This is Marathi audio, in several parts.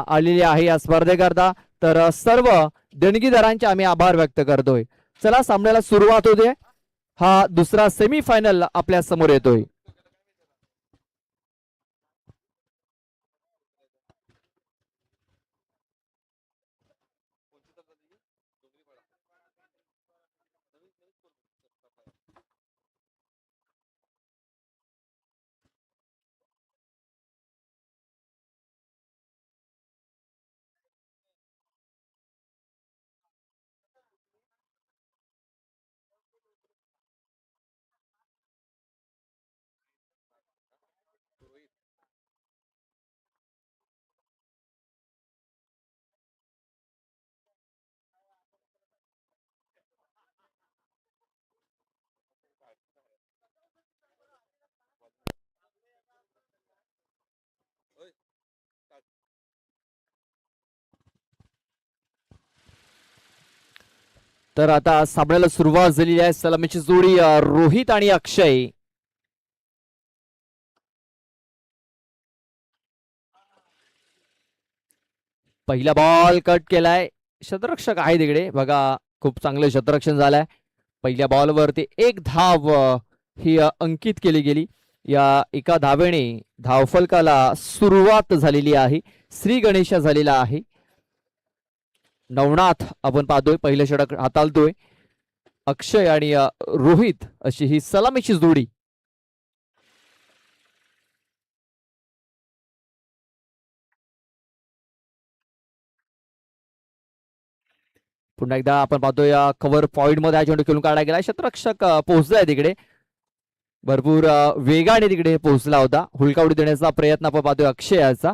आलेली आहे या स्पर्धेकरता. तर सर्व देणगीदारांचे आम्ही आभार व्यक्त करतोय. चला सामन्याला सुरुवात होते. हा दुसरा सेमीफायनल आपल्या समोर येतोय. तर आता सामन्याला सुरुवात झालेली आहे. सलामीची जोडी रोहित आणि अक्षय. पहिला बॉल कट केलाय. शतरक्षक आहे तिकडे बघा. खूप चांगलं शतरक्षण झालंय. पहिल्या बॉलवरती एक धाव ही अंकित केली गेली. या एका धावेने धावफलकाला सुरुवात झालेली आहे. श्री गणेशा झालेला आहे. नवनाथ आपण पाहतोय पहिलं षटक हाताळतोय. अक्षय आणि रोहित अशी ही सलामीची जोडी. पुन्हा एकदा आपण पाहतोय कव्हर पॉइंट मध्ये हा चेंडू खेळून काढला गेला. शतरक्षक पोहोचलाय तिकडे. भरपूर वेगाने तिकडे पोहोचला होता. हुलकावडी देण्याचा प्रयत्न आपण पाहतोय अक्षयाचा.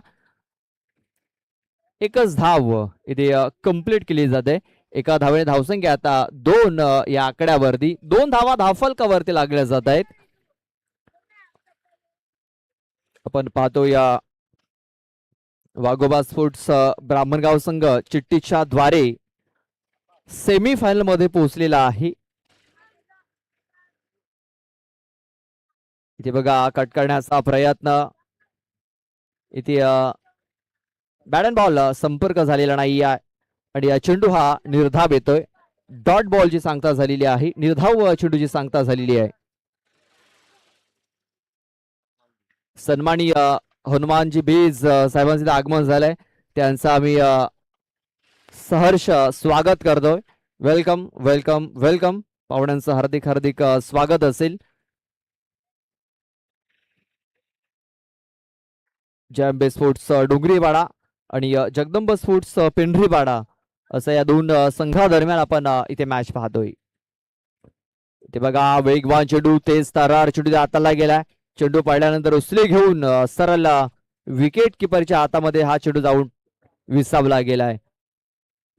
एकच धाव इथे कंप्लीट केली जाते. एका धावेने धावसंख्या आता 2 या आकड्यावरती 2 धावा धावफलकावरती लागल्या जात आहेत. आपण पाहतो या वाघोबा स्पोर्ट्स ब्राह्मणगाव संघ चिठ्ठीच्या द्वारे सेमीफायनल मध्ये पोहोचलेला आहे. इथे बघा कट करण्याचा प्रयत्न. इथे बॅट अँड बॉल संपर्क झालेला नाही आहे आणि चेंडू हा निर्धाव येतोय. डॉट बॉलची सांगता झालेली आहे. निर्धाव चेंडूची सांगता झालेली आहे. सन्माननीय हनुमानजी बेज साहेबांचे आगमन झालंय. त्यांचं आम्ही सहर्ष स्वागत करतोय. Welcome welcome welcome. पाहुण्यांचं हार्दिक हार्दिक स्वागत असेल. जॅम्बे स्पोर्ट्स डोंगरीवाडा आणि जगदंब स्पोर्ट्स पेंढरीवाडा असं या 2 संघादरम्यान आपण इथे मॅच पाहतोय. इथे बघा वेगवान चेंडू तेज तरार चेंडू हाताला गेलाय. चेंडू पडल्यानंतर उचली घेऊन सरळ विकेट किपरच्या हातामध्ये हा चेंडू जाऊन विसावला गेलाय.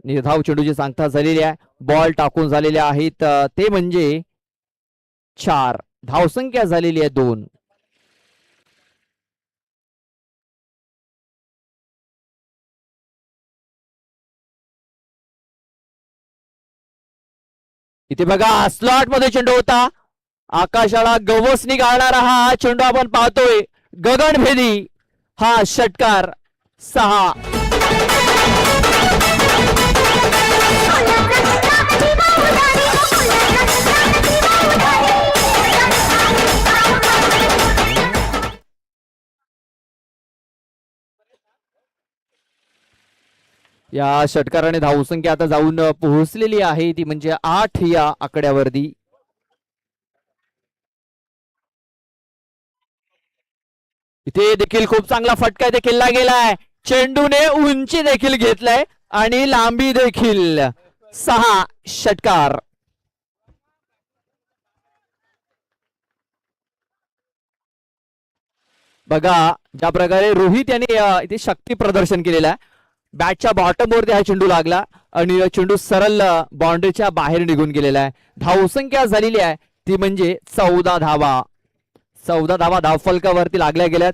निर्धाव चेंडूची सांगता झालेली आहे. बॉल टाकून झालेले आहेत ते म्हणजे 4. धावसंख्या झालेली आहे 2. इथे बघा स्लॉट मध्ये चेंडू होता. आकाशाला गवसणी घालणारा हा चेंडू आपण पाहतोय. गगनभेदी हा षटकार. 6. या षटकाराने धावसंख्या आता जाऊन पोहोचलेली आहे ती म्हणजे 8 या आकड्यावरती. इथे देखील खूप चांगला फटका इथे खेळला गेलाय. चेंडूने उंची देखील घेतलाय आणि लांबी देखील. 6 षटकार. बघा ज्या प्रकारे रोहित यांनी इथे शक्ती प्रदर्शन केलेलं आहे. बॅटच्या बॉटम वरती हा चेंडू लागला आणि चेंडू सरळ बाउंड्रीच्या बाहेर निघून गेलेला आहे. धावसंख्या झालेली आहे ती म्हणजे 14 धावा. 14 धावा धावफलकावरती लागल्या गेल्यात.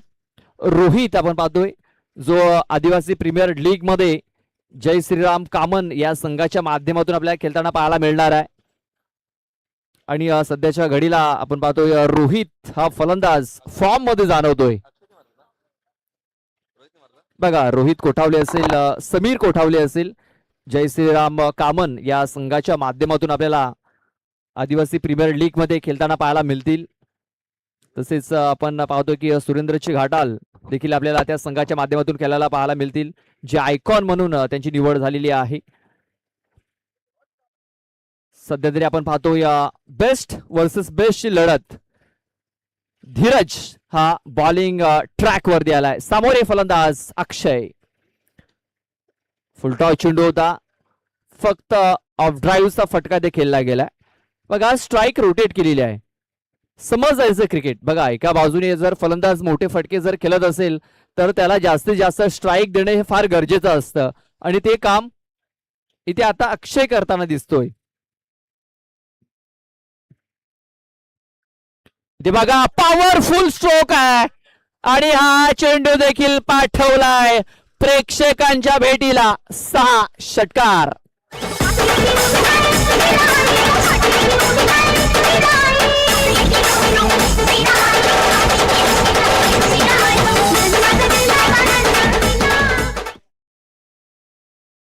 रोहित आपण पाहतोय जो आदिवासी प्रीमियर लीग मध्ये जय श्रीराम कामन या संघाच्या माध्यमातून आपल्याला खेळताना पाहायला मिळणार आहे. आणि सध्याच्या घडीला आपण पाहतोय रोहित हा फलंदाज फॉर्म मध्ये जाणवतोय. बघा रोहित कोठावले असेल, समीर कोठावले असेल, जय श्रीराम कामन या संघाच्या माध्यमातून आपल्याला आदिवासी प्रीमियर लीग मध्ये खेळताना पाहायला मिळतील. तसेच आपण पाहतो की सुरेंद्रची घाटाल देखील आपल्याला त्या संघाच्या माध्यमातून खेळायला पाहायला मिळतील, जे आयकॉन म्हणून त्यांची निवड झालेली आहे. सध्या तरी आपण पाहतो या बेस्ट वर्सेस बेस्टची लढत. धीरज हा बॉलिंग ट्रॅक वरती आलाय, सामोरे फलंदाज अक्षय. फुलटॉस चेंडू होता, फक्त ऑफ ड्राईव्हचा फटका ते खेळला गेलाय. बघा स्ट्राईक रोटेट केलेली आहे. समजायचं क्रिकेट बघा, एका बाजूने जर फलंदाज मोठे फटके जर खेळत असेल तर त्याला जास्तीत जास्त स्ट्राईक देणे हे फार गरजेचं असतं, आणि ते काम इथे आता अक्षय करताना दिसतोय. ते बघा पॉवरफुल स्ट्रोक आहे, आणि हा चेंडू देखील पाठवलाय प्रेक्षकांच्या भेटीला. 6 षटकार.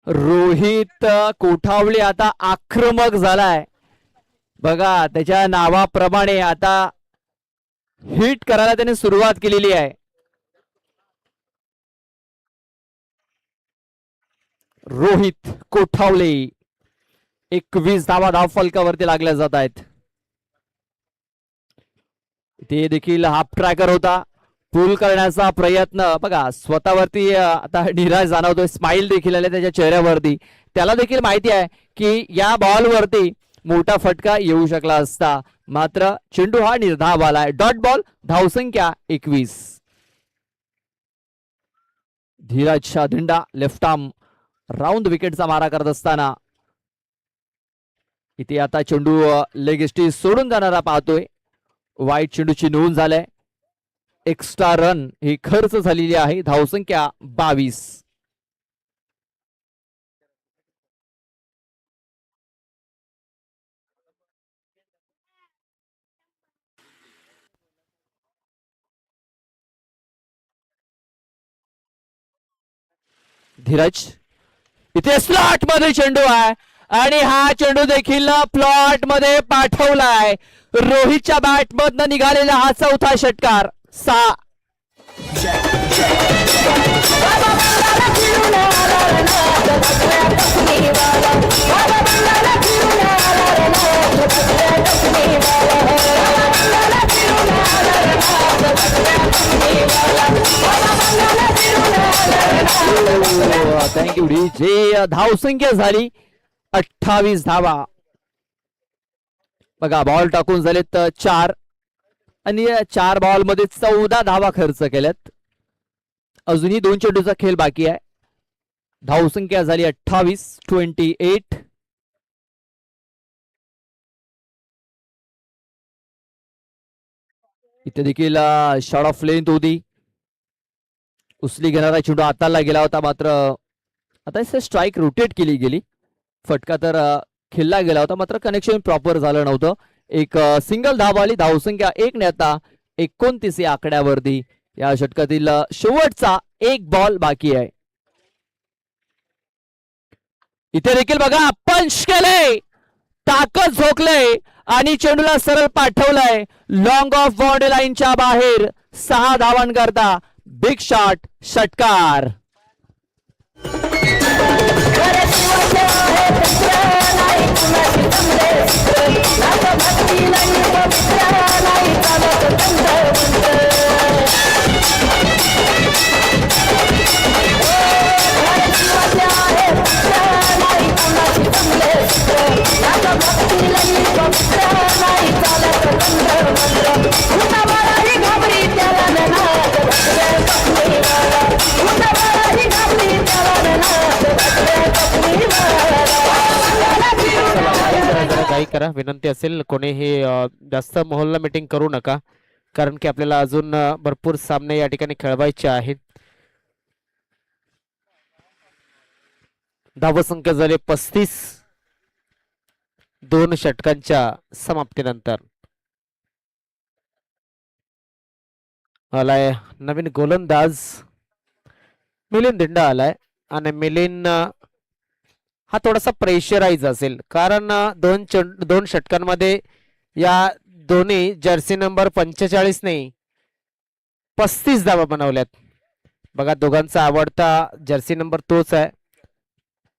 रोहित कोठावले आता आक्रमक झालाय. बघा त्याच्या नावाप्रमाणे आता हिट करायला त्याने सुरुवात केलेली आहे. रोहित कोठावले 21 धावा धाव फलकावरती लागल्या जात आहेत. ते देखील हाफ ट्रॅकर होता, पूल करण्याचा प्रयत्न. बघा स्वतःवरती आता निराश जाणवतोय, स्माइल देखील आले त्याच्या चेहऱ्यावरती. त्याला देखील माहिती आहे की या बॉलवरती मोठा फटका येऊ शकला असता, मात्र चेंडू हा निर्धाव आलाय. डॉट बॉल, धावसंख्या 21. धीरज शाधिंडा लेफ्ट आर्म राऊंड विकेटचा मारा करत असताना इथे आता चेंडू लेग एस्टी सोडून जाणारा पाहतोय. वाईट चेंडूची नोंद झालाय. एक्स्ट्रा रन ही खर्च झालेली आहे. धावसंख्या 22. धीरज इथे स्लॉट मध्ये चेंडू आहे, आणि हा चेंडू देखील प्लॉट मध्ये पाठवलाय. रोहितच्या बॅट मधनं निघालेला हा 4था षटकार. 6. Thank you D. जे धावसंख्या झाली 28 धावा. बघा बॉल टाकून झालेत 4, आणि 4 बॉल मध्ये 14 धावा खर्च केल्यात. अजूनही 2 चेंडूचा खेळ बाकी आहे. धावसंख्या झाली 28. 28. इथे देखील शॉट ऑफ लेंथ होती. उचली घेणारा चेंडू हाताला गेला होता, मात्र आता स्ट्राईक रोटेट केली गेली. फटका तर खेळला गेला होता, मात्र कनेक्शन प्रॉपर झालं नव्हतं. एक सिंगल धाव आली. धावसंख्या 1 ने आता 29 या आकड्यावरती. या षटकातील शेवटचा 1 बॉल बाकी आहे. इथे देखील बघा पंच केले, ताकद झोकले, आणि चेंडूला सरळ पाठवलाय लॉंग ऑफ बाउंड्री लाईनच्या बाहेर. 6 धावांकरता बिग शॉट षटकार. काही करा, विनंती असेल कोणीही जास्त मोहल्ला मीटिंग करू नका, कारण की आपल्याला अजून भरपूर सामने या ठिकाणी खेळवायचे आहेत. धावसंख्या झाली 35 2 षटकांच्या समाप्तीनंतर. आलाय नवीन गोलंदाज मिलिंद दिंडा आलाय आणि मिलिंद हा थोडासा प्रेशराईज असेल कारण दोन षटकांमध्ये या दोन्ही जर्सी नंबर 45 ने 35 धावा बनवल्यात. बघा दोघांचा आवडता जर्सी नंबर तोच आहे.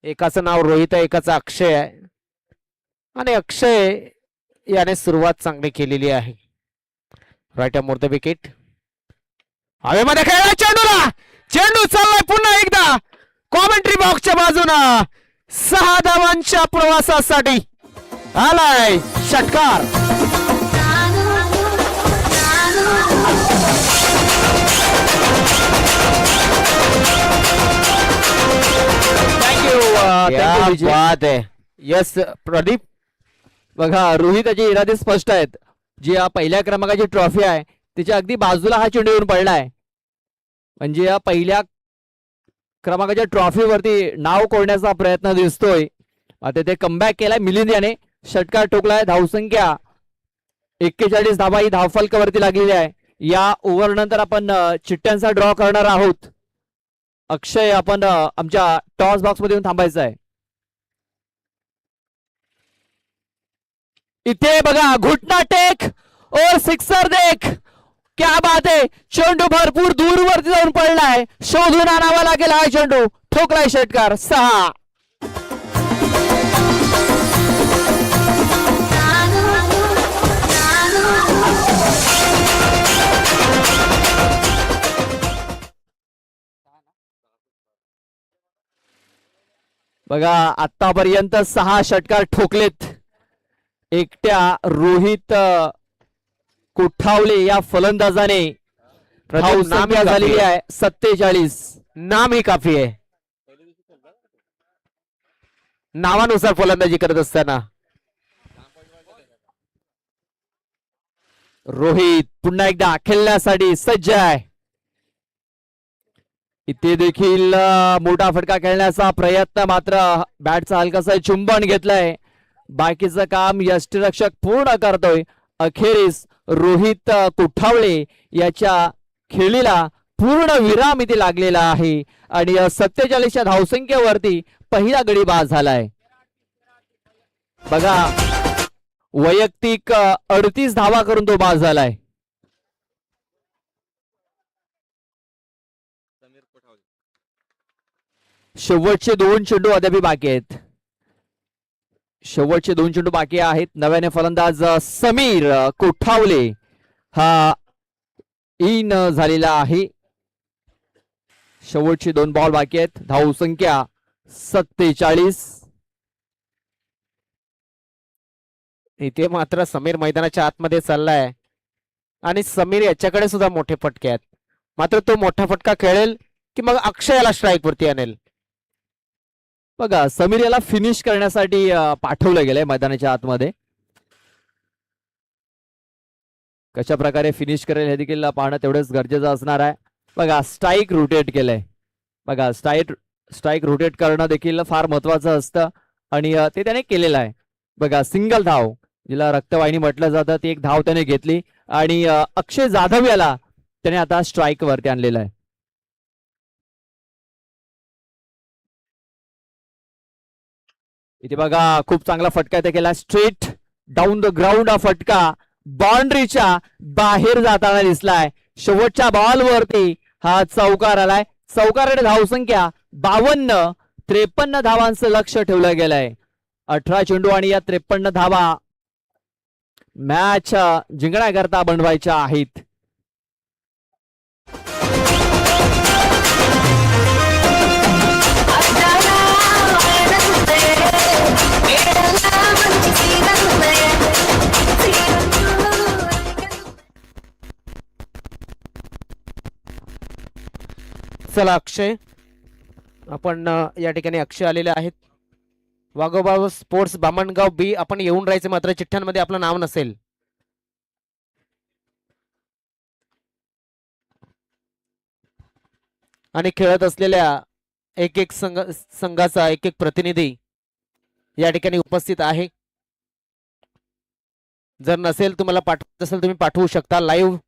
एकाचं नाव रोहित आहे, एकाचं अक्षय आहे आणि अक्षय याने सुरुवात चांगली केलेली आहे. Right more the wicket. हवेमध्ये खेळला चेंडूला, चेंडू चाललाय पुन्हा एकदा कॉमेंट्री बॉक्सच्या बाजूनं. 6 धावांच्या प्रवासासाठी आलाय षटकार. थँक्यू. बात आहे. यस प्रदीप. बघा रोहिताचे इरादे स्पष्ट आहेत. जी या पहिल्या क्रमांकाची ट्रॉफी आहे तिच्या अगदी बाजूला हा चेंडू येऊन पडलाय. म्हणजे या पहिल्या क्रमांकाच्या ट्रॉफीवरती नाव कोरण्याचा प्रयत्न दिसतोय. आता ते कमबॅक केलाय मिलिंद याने. षटकार ठोकलाय. धावसंख्या 41 धावा ही धावफलकावरती लागलेली आहे. या ओव्हर नंतर आपण चिठ्ठ्यांचा ड्रॉ करणार आहोत. अक्षय आपण आमच्या टॉस बॉक्स मध्ये येऊन थांबायचं आहे. इथे बघा घुटना टेक और सिक्सर देख. क्या बात आहे. चेंडू भरपूर दूरवरती जाऊन पडलाय. शोधून आणावा लागेल हा चेंडू. ठोकलाय षटकार. 6. बघा आतापर्यंत 6 षटकार ठोकलेत. एकट्या रोहित कोठावले या फलंदाजाने धावसंख्या झालेली आहे 47. नाम ही काफी आहे. नावानुसार फलंदाजी करत असताना रोहित पुन्हा एकदा खेळण्यासाठी सज्ज आहे. इथे देखील मोठा फटका खेळण्याचा प्रयत्न, मात्र बॅटचा हलकासा चुंबन घेतलंय. बाकीचं काम यष्टिरक्षक पूर्ण करतोय. अखेरीस रोहित कोठावळे याच्या खेळीला पूर्ण विराम इथे लागलेला आहे आणि 47च्या धावसंख्येवरती पहिला गडी बाद झालाय. बघा वैयक्तिक 38 धावा करून तो बाद झालाय. शेवटचे 2 चेंडू अद्याप बाकी आहेत. शेवटचे 2 चेंडू बाकी आहेत. नव्याने फलंदाज समीर कोठावले हा इन झालेला आहे. शेवटचे 2 बॉल बाकी आहेत. धावसंख्या 47. इथे मात्र समीर मैदानाच्या आतमध्ये चाललाय आणि समीर याच्याकडे सुद्धा मोठे फटके आहेत. मात्र तो मोठा फटका खेळेल की मग अक्षयाला स्ट्राईक वरती आणेल. बघा समीर याला फिनिश करण्यासाठी पाठवलं गेलंय मैदानाच्या आतमध्ये. कशा प्रकारे फिनिश करेल हे देखील पाहणं तेवढंच गरजेचं असणार आहे. बघा स्ट्राईक रोटेट केलंय. बघा स्ट्राईक रोटेट करणं देखील फार महत्वाचं असतं आणि ते त्याने केलेलं आहे. बघा सिंगल धाव जिला रक्तवाहिनी म्हटलं जातं ती एक धाव त्याने घेतली आणि अक्षय जाधव याला त्याने आता स्ट्राईक वरती आणलेलं आहे. इथे बघा खूप चांगला फटका इथे केला. स्ट्रेट डाऊन द ग्राउंड हा फटका बाउंड्रीच्या बाहेर जाताना दिसलाय. शेवटच्या बॉल वरती हा चौकार आलाय. चौकाराने धावसंख्या 52. 53 धावांचं लक्ष ठेवलं गेलंय. 18 चेंडू आणि या 53 धावा मॅच जिंकण्याकरता बनवायच्या आहेत. चला अक्षय, आपण या ठिकाणी अक्षय आलेले आहेत. वाघोबा स्पोर्ट्स बामणगाव बी आपण येऊन राहायचे, मात्र चिठ्ठ्यांमध्ये आपलं नाव नसेल. आणि खेळत असलेल्या एक एक संघाचा एक एक प्रतिनिधी या ठिकाणी उपस्थित आहे. जर नसेल तुम्हाला पाठवत असेल तुम्ही पाठवू शकता. लाईव्ह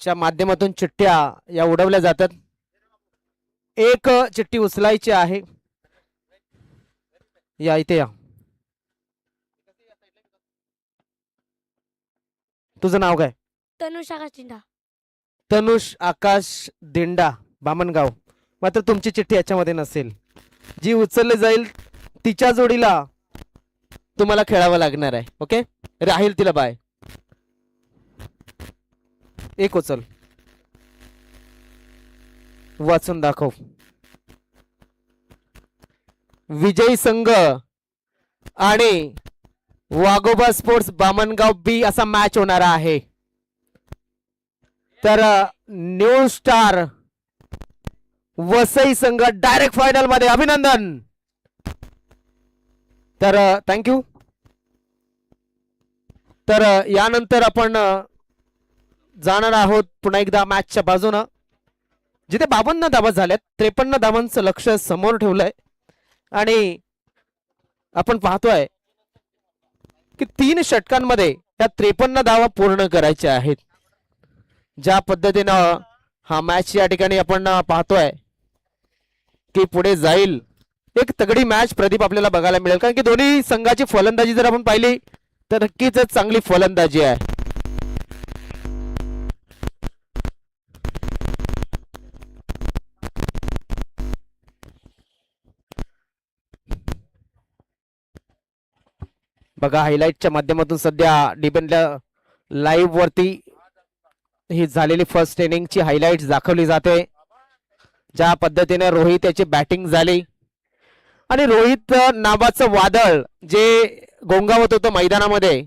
च्या माध्यमातून चिठ्ठ्या या उडवल्या जातात. एक चिठ्ठी उचलायची आहे. या इथे या. तुझं नाव काय? तनुष आकाश टिंडा. तनुष आकाश दिंडा, बामणगाव. मात्र तुमची चिठ्ठी याच्यामध्ये नसेल. जी उचलली जाईल तिच्या जोडीला तुम्हाला खेळावं लागणार आहे. ओके, राहील तिला बाय. एक उचल, वाचून दाखव. विजयी संघ आणि वाघोबा स्पोर्ट्स बामणगाव बी असा मॅच होणार आहे. तर न्यू स्टार वसई संघ डायरेक्ट फायनल मध्ये. अभिनंदन. तर थँक्यू. तर यानंतर आपण जाणार आहोत पुन्हा एकदा मॅचच्या बाजूनं, जिथे 52 धावा झाल्यात. 53 धावांचं लक्ष समोर ठेवलंय आणि आपण पाहतोय की 3 षटकांमध्ये त्या 53 धावा पूर्ण करायच्या आहेत. ज्या पद्धतीनं हा मॅच या ठिकाणी आपण पाहतोय की पुढे जाईल, एक तगडी मॅच प्रदीप आपल्याला बघायला मिळेल. कारण की दोन्ही संघाची फलंदाजी जर आपण पाहिली तर नक्कीच चांगली फलंदाजी आहे. बघा, हायलाइटच्या माध्यमातून सध्या डिपेंडला लाईव्ह वरती ही झालेली फर्स्ट इनिंगची हायलाइट दाखवली जाते. ज्या पद्धतीने रोहित याची बॅटिंग झाली आणि रोहित नावाचं वादळ जे गोंगावत होतं मैदानामध्ये,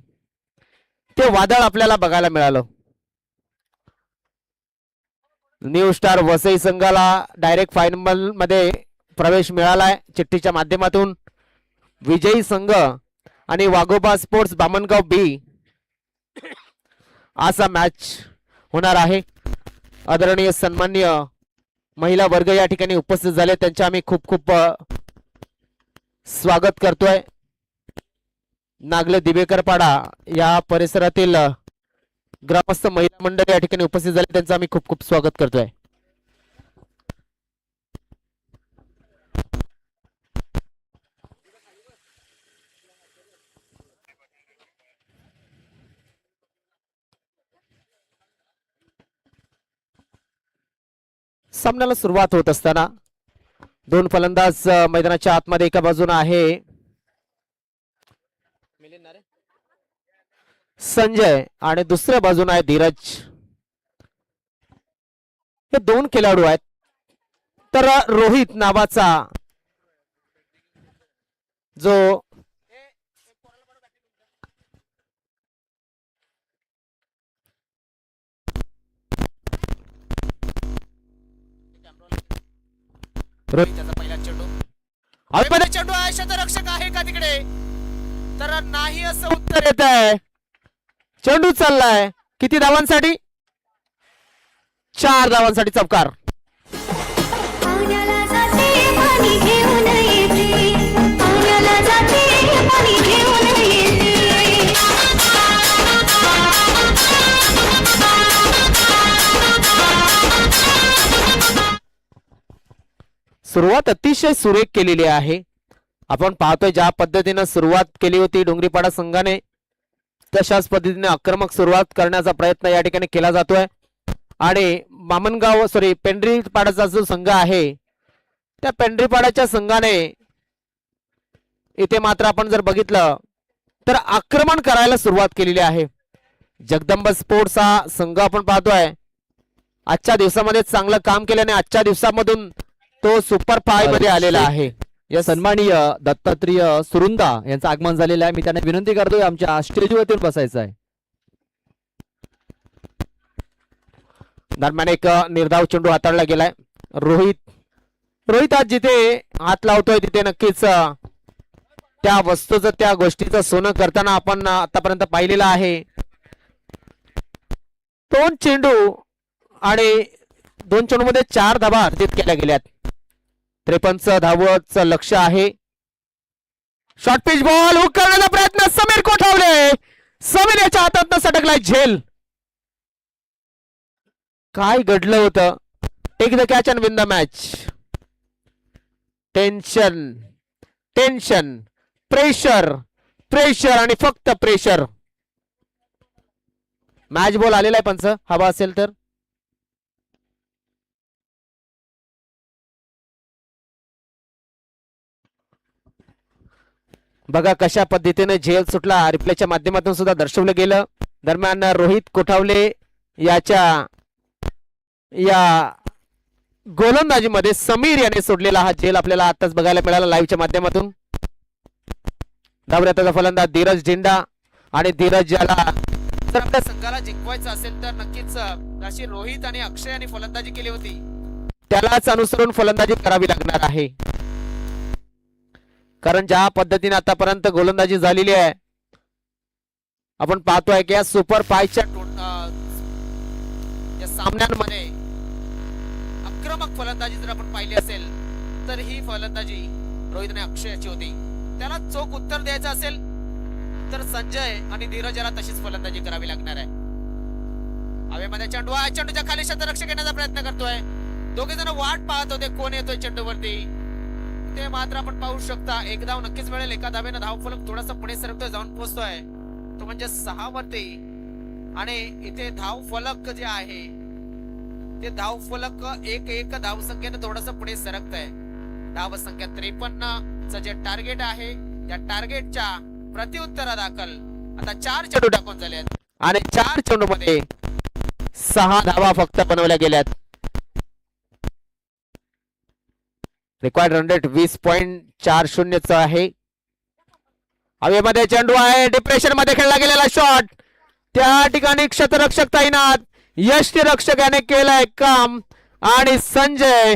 ते वादळ आपल्याला बघायला मिळालं. न्यू स्टार वसई संघाला डायरेक्ट फायनल मध्ये प्रवेश मिळालाय चिठ्ठीच्या माध्यमातून. विजयी संघ आणि वाघोबा स्पोर्ट्स बामणगाव बी असा मॅच होणार आहे. आदरणीय सन्माननीय महिला वर्ग या ठिकाणी उपस्थित झाले, त्यांचे आम्ही खूप खूप स्वागत करतोय. नागले दिवेकरपाडा या परिसरातील ग्रामस्थ महिला मंडळ या ठिकाणी उपस्थित झाले, त्यांचं आम्ही खूप खूप स्वागत करतोय. सामन्याला सुरुवात होत असताना दोन फलंदाज मैदानाच्या आतमध्ये एका बाजूने आहे संजय आणि दुसऱ्या बाजूने आहे धीरज. हे दोन खेळाडू आहेत. तर रोहित नावाचा जो रोहित त्याचा पहिला चेंडू, अभिमन्यू चेंडू आहे, क्षेत्ररक्षक आहे का तिकडे? तर नाही असं उत्तर येत आहे. चेंडू चाललाय किती धावांसाठी? 4 धावांसाठी चौकार. पाण्याला जाते पाणी घेऊन येते, पाण्याला जाते पाणी घेऊन येते. सुरुवात अतिशय सुरेख केलेली आहे. आपण पाहतोय ज्या पद्धतीने सुरुवात केली होती डोंगरीपाडा संघाने, तशाच पद्धतीने आक्रमक सुरुवात करण्याचा प्रयत्न या ठिकाणी केला जातोय. आणि मामनगाव पेंढरीपाडाचा जो संघ आहे, त्या पेंढरीपाडाच्या संघाने इथे मात्र आपण जर बघितलं तर आक्रमण करायला सुरुवात केलेली आहे. जगदंब स्पोर्ट्स हा संघ आपण पाहतोय आजच्या दिवसामध्ये चांगलं काम केल्याने आजच्या दिवसामधून तो सुपर 5 मध्ये आलेला आहे. सन्माननीय दत्तात्रेय सुरुंदा यांचं आगमन झालेलं आहे. मी त्यांना विनंती करतोय आमच्या स्टेजवरती बसायचं आहे. दरम्यान एक निर्धाव चेंडू हाताळला गेलाय. रोहित आज जिथे हात लावतोय तिथे नक्कीच त्या वस्तूचं त्या गोष्टीचं सोनं करताना आपण आतापर्यंत पाहिलेलं आहे. 2 चेंडू आणि 2 चेंडू मध्ये 4 धावा अर्जित केल्या गेल्यात. 53 धावांचं लक्ष आहे. शॉर्ट पिच बॉल हुक करण्याचा प्रयत्न, समीर कोठावले, समीर याच्या हातात सटकलाय झेल. काय घडलं होतं? Take the catch and win the match. Tension tension, pressure pressure आणि फक्त प्रेशर. मॅच बॉल आलेला आहे पंच, हवा असेल तर. बघा कशा पद्धतीने झेल सुटला, रिप्लेच्या माध्यमातून सुद्धा दर्शवलं गेलं. दरम्यान रोहित कोठावले याच्या या गोलंदाजीमध्ये समीर याने सोडलेला हा झेल आपल्याला आताच बघायला मिळाला लाईव्हच्या माध्यमातून. धावण्याचा फलंदाज धीरज झेंडा, आणि धीरज याला जर आपल्या संघाला जिंकवायचं असेल तर नक्कीच अशी रोहित आणि अक्षय यांनी फलंदाजी केली होती त्यालाच अनुसरून फलंदाजी करावी लागणार आहे. कारण ज्या पद्धतीने आतापर्यंत गोलंदाजी झालेली आहे, आपण पाहतोय की या सुपर फायच्या या सामन्यांमध्ये आक्रमक फलंदाजी जर आपण पाहिली असेल तर ही फलंदाजी रोहित आणि अक्षय याची होती. त्याला चोख उत्तर द्यायचं असेल तर संजय आणि धीरज याला तशीच फलंदाजी करावी लागणार आहे. हवेमध्ये चेंडू आहे, चेंडूच्या खाली क्षेत्ररक्षक येण्याचा प्रयत्न करतोय. दोघे जण वाट पाहत होते कोण येतोय चेंडूवरती, ते मात्र आपण पाहू शकता. एक धाव नक्कीच मिळेल. एका धावेनं धाव फलक थोडासा पुढे सरकतोय, जाऊन पोहोचतोय तो म्हणजे 6 वरती. आणि इथे धाव फलक जे आहे ते धाव फलक एक धाव संख्येनं थोडस पुढे सरकत आहे. धाव संख्या 53 च जे टार्गेट आहे त्या टार्गेटच्या प्रतिउत्तरादाखल आता 4 चेंडू टाकून झाले आहेत, आणि 4 चेंडू मध्ये 6 धावा फक्त बनवल्या गेल्यात. रिक्वायर्ड रन रेट 20.40 च आहे. हवेमध्ये चेंडू आहे, डिप्रेशन मध्ये खेळला गेलेला शॉट, त्या ठिकाणी क्षेत्ररक्षक तैनात, यष्टीरक्षक याने केलंय काम, आणि संजय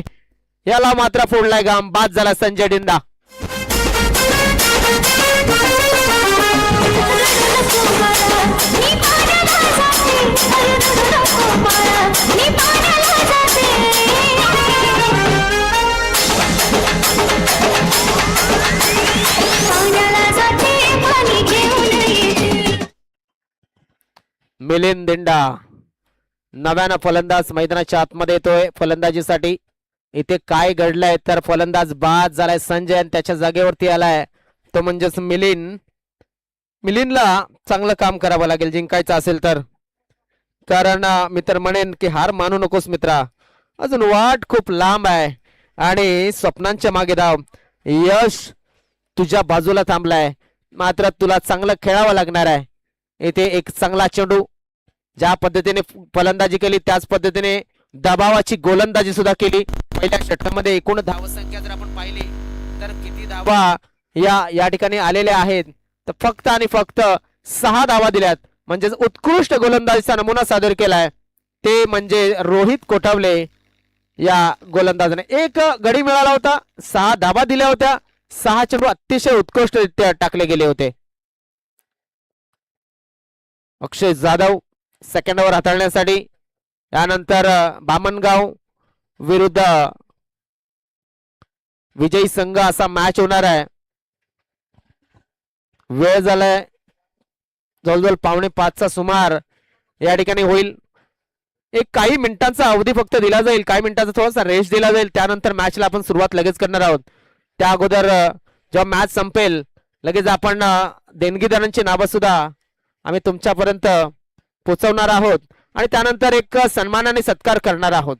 याला मात्र फोडलाय घाम. बाद झाला संजय डिंडा. मिलिंद दिंडा नव्यानं फलंदाज मैदानाच्या आतमध्ये येतोय फलंदाजीसाठी. इथे काय घडलंय तर फलंदाज बाद झालाय संजय, आणि त्याच्या जागेवरती आलाय तो म्हणजेच मिलिंद. मिलिंदला चांगलं काम करावं लागेल जिंकायचं असेल तर, कारण मी तर म्हणेन की हार मानू नकोस मित्रा, अजून वाट खूप लांब आहे आणि स्वप्नांच्या मागे धाव. यश तुझ्या बाजूला थांबलाय, मात्र तुला चांगलं खेळावं लागणार आहे. इथे एक चांगला चेंडू, ज्या पद्धतीने फलंदाजी केली त्याच पद्धतीने दबावाची गोलंदाजी सुद्धा केली. पहिल्या षटकामध्ये एकूण धावसंख्या जर आपण पाहिली तर किती धावा या ठिकाणी आलेल्या आहेत, तर फक्त आणि फक्त 6 धावा दिल्यात. म्हणजे उत्कृष्ट गोलंदाजीचा नमुना सादर केलाय ते म्हणजे रोहित कोठावले या गोलंदाजाने. एक गडी मिळाला होता, 6 धावा दिल्या होत्या, 6 चेंडू अतिशय उत्कृष्टरित्या टाकले गेले होते. अक्षय जाधव सेकंडावर हाताळण्यासाठी, यानंतर बामणगाव विरुद्ध विजयी संघ असा मॅच होणार आहे. वेळ झालाय जवळजवळ 4:45 सुमार या ठिकाणी होईल. एक काही मिनिटांचा अवधी फक्त दिला जाईल, काही मिनिटांचा थोडासा रेस्ट दिला जाईल, त्यानंतर मॅचला आपण सुरुवात लगेच करणार आहोत. त्या अगोदर जेव्हा मॅच संपेल लगेच आपण देणगीदारांची नावं सुद्धा आम्ही तुमच्यापर्यंत पोहोचवणार आहोत, आणि त्यानंतर एक सन्मान आणि सत्कार करणार आहोत.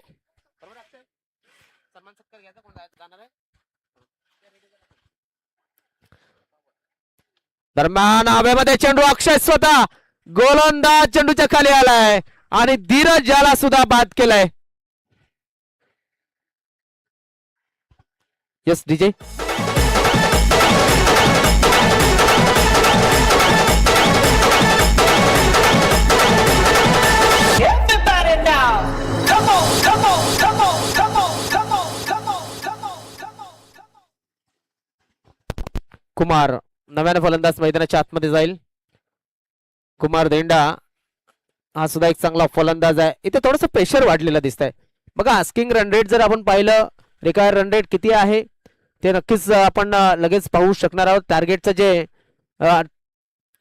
दरम्यान हवेमध्ये चेंडू, अक्षय स्वतः गोलंदाज चेंडूच्या खाली आलाय आणि धीरज याला सुद्धा बाद केलाय. Yes DJ. कुमार नव्यानं फलंदाज मैदानाच्या आतमध्ये जाईल. कुमार देंडा हा सुद्धा एक चांगला फलंदाज आहे. इथे थोडस प्रेशर वाढलेलं दिसतंय. बघा आस्किंग रन रेट जर आपण पाहिलं, रिक्वायर्ड रन रेट किती आहे ते नक्कीच आपण लगेच पाहू शकणार आहोत. टार्गेटचं जे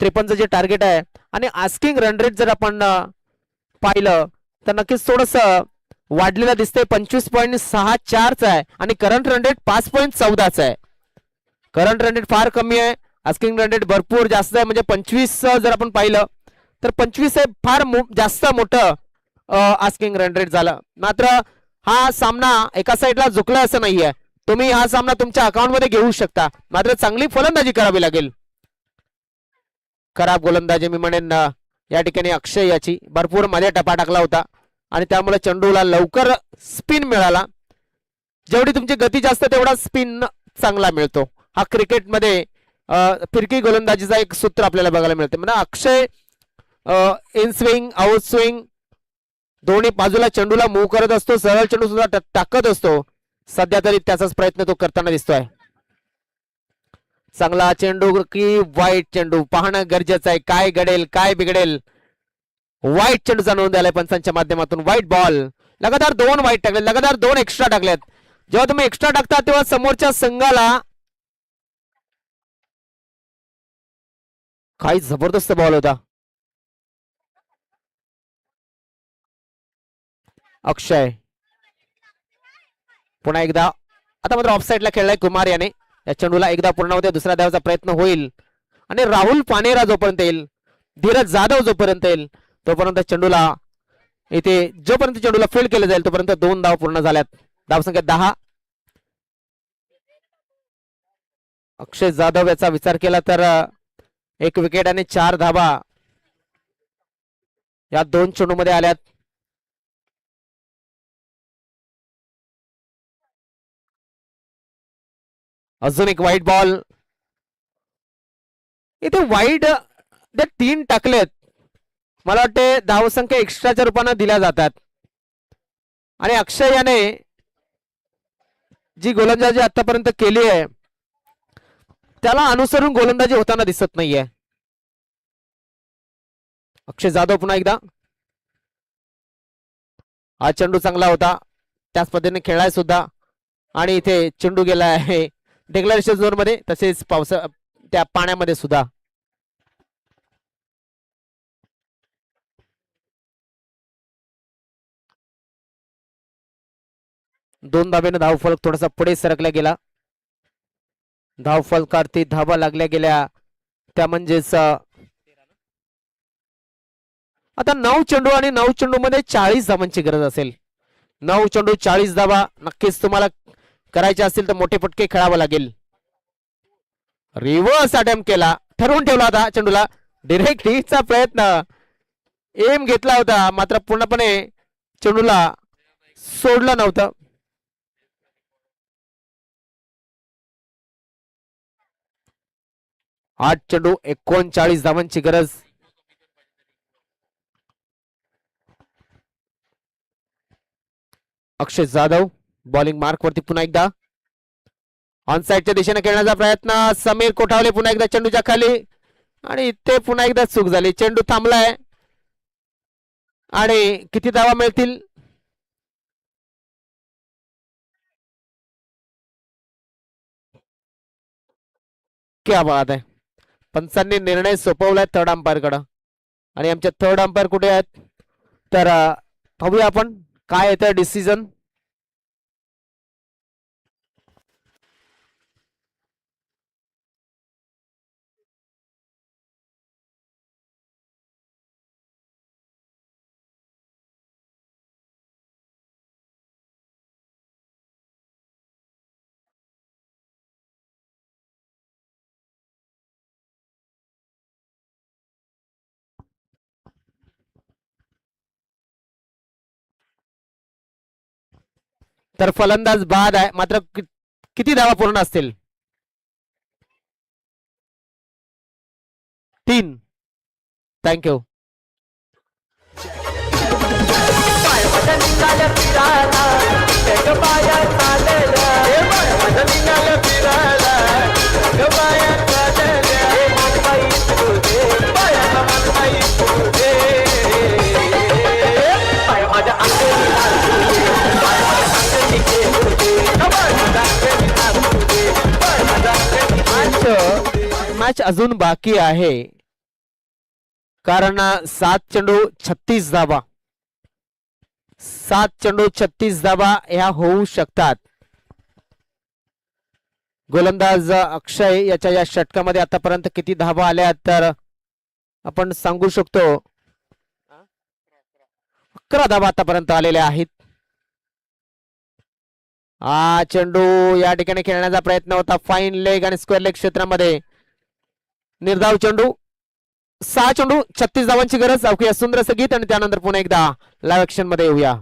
53चं जे टार्गेट आहे आणि आस्किंग रन रेट जर आपण पाहिलं तर नक्कीच थोडस वाढलेला दिसतंय 25.64 आहे आणि करंट रन रेट 5.14 आहे. करंट रन रेट फार कमी आहे, आस्किंग रन रेट भरपूर जास्त आहे. म्हणजे 25 जर आपण पाहिलं तर 25 हे फार जास्त मोठं आस्किंग रन रेट झालं. मात्र हा सामना एका साईडला झुकला असं नाहीये. तुम्ही हा सामना तुमच्या अकाउंट मध्ये घेऊ शकता, मात्र चांगली फलंदाजी करावी लागेल. खराब गोलंदाजी मी म्हणेन या ठिकाणी अक्षय याची. भरपूर मध्ये टपा टाकला होता आणि त्यामुळे चेंडूला लवकर स्पिन मिळाला. जेवढी तुमची गती जास्त तेवढा स्पिन चांगला मिळतो. हा क्रिकेटमध्ये फिरकी गोलंदाजीचा एक सूत्र आपल्याला बघायला मिळते. म्हणजे अक्षय इन स्विंग आउट स्विंग दोन्ही बाजूला चेंडूला मूव्ह करत असतो, सरळ चेंडू सुद्धा टाकत असतो. सध्या तरी त्याचाच प्रयत्न तो करताना दिसतोय. चांगला चेंडू की वाईट चेंडू पाहणं गरजेचं आहे. काय घडेल काय बिघडेल. वाईट चेंडूचा नोंद आलाय पंचांच्या माध्यमातून. वाईट बॉल. लगातार 2 वाईट टाकले, लगातार 2 एक्स्ट्रा टाकलेत. जेव्हा तुम्ही एक्स्ट्रा टाकता तेव्हा समोरच्या संघाला काही जबरदस्त बॉल होता. अक्षय पुन्हा एकदा आता मात्र ऑफ साईडला खेळलाय कुमार याने. या चेंडूला एकदा पूर्ण होते, दुसऱ्या धावाचा प्रयत्न होईल आणि राहुल पानेरा जोपर्यंत येईल, धीरज जाधव जोपर्यंत येईल तोपर्यंत चेंडूला इथे जोपर्यंत चेंडूला फील्ड केलं जाईल तोपर्यंत 2 धाव पूर्ण झाल्यात. धावसंख्या 10. अक्षय जाधव याचा विचार केला तर 1 विकेट आणि 4 धावा या 2 चेंडू मध्ये आल्यात. अजून एक वाईट बॉल. इथे वाईट 3 टाकलेत. मला वाटते धावसंख्या एक्स्ट्राच्या रूपाने दिल्या जातात आणि अक्षय याने जी गोलंदाजी आतापर्यंत केली आहे त्याला अनुसरून गोलंदाजी होताना दिसत नाहीये. अक्षय जाधव पुन्हा एकदा. हा चेंडू चांगला होता, त्याच पद्धतीने खेळलाय सुद्धा आणि इथे चेंडू गेला आहे डिक्लेरेशन झोन मध्ये, तसेच पावसा त्या पाण्यामध्ये सुद्धा. दोन धाब्याने धावफलक थोडासा पुढे सरकला गेला. धावफलकावरती धावा लागल्या गेल्या त्या म्हणजेच आता 9 चेंडू आणि 9 चेंडू मध्ये 40 धावांची गरज असेल. 9 चेंडू 40 धावा नक्कीच तुम्हाला करायचे असतील तर मोठे फटके खेळावं लागेल. रिव्हर्स अटेम्प्ट केला, ठरवून ठेवला होता चेंडूला. डायरेक्ट हिटचा प्रयत्न एम घेतला होता, मात्र पूर्णपणे चेंडूला सोडलं नव्हतं. आठ चेंडू 39 धावांची गरज. अक्षय जाधव बॉलिंग मार्क वरती पुन्हा एकदा. ऑन साइडच्या दिशेने खेळण्याचा प्रयत्न. समीर कोठावले पुन्हा एकदा चेंडूच्या खाली आणि ते पुन्हा एकदा चूक झाली. चेंडू थांबलाय आणि किती धावा मिळतील. क्या बात आहे. पंचांनी निर्णय सोपवलाय थर्ड अंपायर कडे आणि आमच्या थर्ड अंपायर कुठे आहेत तर पाहूया आपण काय येतं डिसिजन. तर फलंदाज बाद आहे, मात्र किती धावा पूर्ण असतील. 3. थँक्यू. मॅच अजून बाकी आहे कारण 7 चेंडू 36 धावा. 7 चेंडू 36 धावा ह्या होऊ शकतात. गोलंदाज अक्षय याच्या या षटकामध्ये आतापर्यंत किती धावा आल्या तर आपण सांगू शकतो 11 धावा आतापर्यंत आलेल्या आहेत. हा चेंडू या ठिकाणी खेळण्याचा प्रयत्न होता. फाईन लेग आणि स्क्वेअर लेग क्षेत्रामध्ये निर्धाव चेंडू. 6 चेंडू 36 धावांची गरज. ऐकूया सुंदर संगीत आणि त्यानंतर पुन्हा एकदा लाईव्ह ऍक्शन मध्ये येऊया.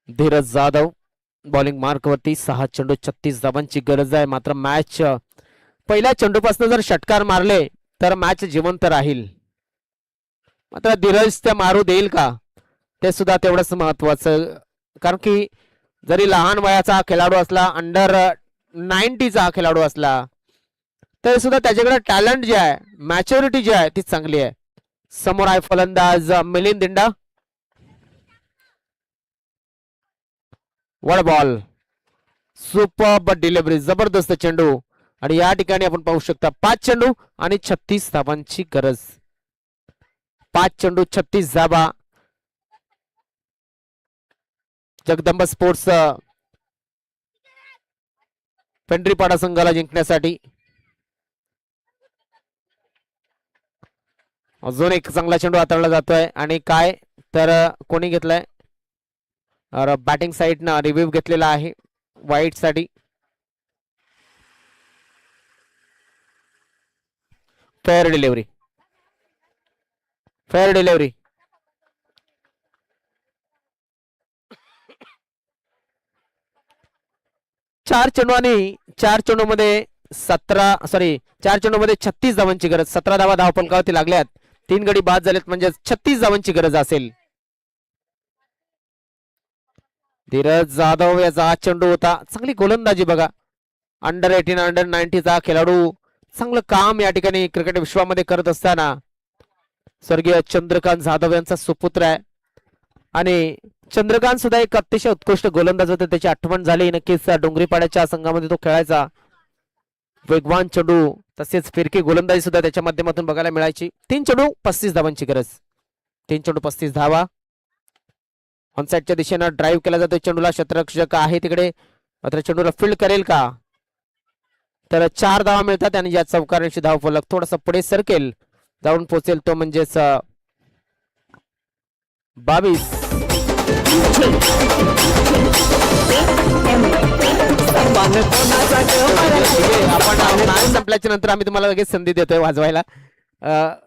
धीरज जाधव बॉलिंग मार्क वरती. 6 चेंडू 36 धावांची गरज आहे. मात्र मॅच पहिल्या चेंडूपासून जर षटकार मारले तर मॅच जिवंत राहील. मात्र धीरज ते मारू देईल का ते सुद्धा तेवढंच महत्वाचं. कारण की जरी लहान वयाचा खेळाडू असला, अंडर 90चा खेळाडू असला, तरी सुद्धा त्याच्याकडे टॅलेंट जे आहे, मॅच्युरिटी जी आहे ती चांगली आहे. समोर आहे फलंदाज मिलिंद दिंडा. वड बॉल. Super delivery. जबरदस्त चेंडू. आणि या ठिकाणी आपण पाहू शकता 5 चेंडू आणि 36 धावांची गरज. 5 चेंडू 36 धावा जगदंब स्पोर्ट्स पेंढरीपाडा संघाला जिंकण्यासाठी. अजून एक चांगला चेंडू हाताळला जातोय आणि काय तर कोणी घेतलाय बॅटिंग साईडनं रिव्ह्यू घेतलेला आहे वाईट साठी. Fair delivery. Fair delivery. चार चेंडू मध्ये 36 धावांची गरज. 17 धावा धावफलकावरती लागल्यात. 3 गडी बाद झालेत म्हणजे 36 धावांची गरज असेल. धीरज जाधव याचा हा चेंडू होता. चांगली गोलंदाजी बघा. अंडर 18 अंडर 90चा खेळाडू चांगलं काम या ठिकाणी क्रिकेट विश्वामध्ये करत असताना स्वर्गीय चंद्रकांत जाधव यांचा सुपुत्र आहे. आणि चंद्रकांत सुद्धा एक अतिशय उत्कृष्ट गोलंदाज होते. त्याची आठवण झाली नक्कीच. डोंगरीपाड्याच्या संघामध्ये तो खेळायचा. वेगवान चेंडू तसेच फिरकी गोलंदाजी सुद्धा त्याच्या माध्यमातून बघायला मिळायची. 3 चेंडू 35 धावांची गरज. 3 चेंडू 35 धावा. ऑनसाइडच्या दिशेनं ड्राईव्ह केला जातो. चेंडूला क्षेत्ररक्षक आहे तिकडे, मात्र चेंडूला फील्ड करेल का तर 4 धावा मिळतात. आणि या चौकारांची धाव फलक थोडासा पुढे सरकेल, जाऊन पोहोचेल तो म्हणजेच 22. आपण मॅच संपल्याच्या नंतर आम्ही तुम्हाला लगेच संधी देतोय वाजवायला.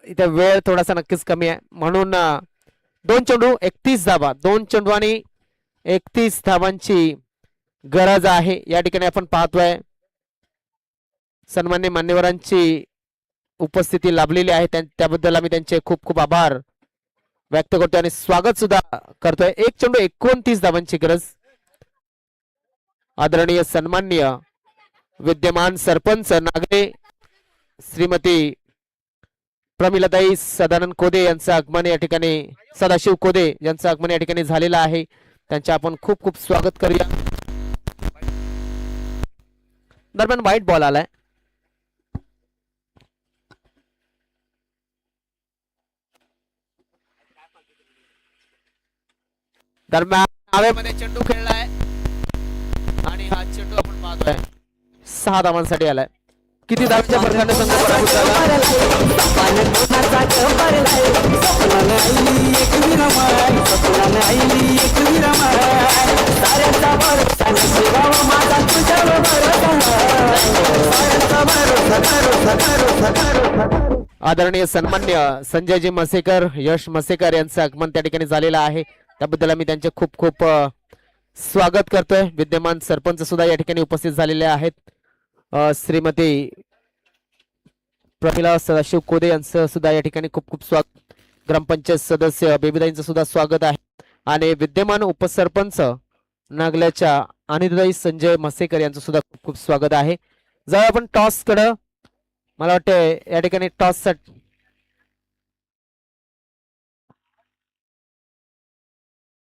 इथे वेळ थोडासा नक्कीच कमी आहे म्हणून 2 चेंडू 31 धावा. 2 चेंडू आणि 31 धावांची गरज आहे. या ठिकाणी आपण पाहतोय सन्मान्य मान्यवरांची उपस्थिती लाभलेली आहे. त्याबद्दल आम्ही त्यांचे खूप खूप आभार व्यक्त करतोय आणि स्वागत सुद्धा करतोय. 1 चेंडू 29 धावांची गरज. आदरणीय सन्माननीय विद्यमान सरपंच नागरे श्रीमती प्रमिलाताई सदानंद कोदे यांचं आगमन या ठिकाणी, सदाशिव कोदे यांचं आगमन या ठिकाणी झालेलं आहे. त्यांचे आपण खूप खूप स्वागत करूया. दरम्यान व्हाईट बॉल आलाय. दरम्यान हवेमध्ये चेंडू खेळलाय आणि हा चेंडू आपण पाहतोय 6 धावांसाठी आलाय. किती धावांच्या फरकाने संघ पराभूत झाला. आदरणीय सन्मान्य संजयजी मसेकर, यश मसेकर यांचं आगमन त्या ठिकाणी झालेलं आहे. त्याबद्दल आम्ही त्यांचे खूप खूप स्वागत करतोय. विद्यमान सरपंच सुद्धा या ठिकाणी उपस्थित झालेले आहेत. श्रीमती प्रमिला सदाशिव कोदे यांचं सुद्धा या ठिकाणी खूप खूप स्वागत. ग्रामपंचायत सदस्य बेबीदाईंचं सुद्धा स्वागत आहे. आणि विद्यमान उपसरपंच नागल्याच्या अनिताई संजय मसेकर यांचं सुद्धा खूप खूप स्वागत आहे. जाऊया आपण टॉस कडं. मला वाटतं या ठिकाणी टॉस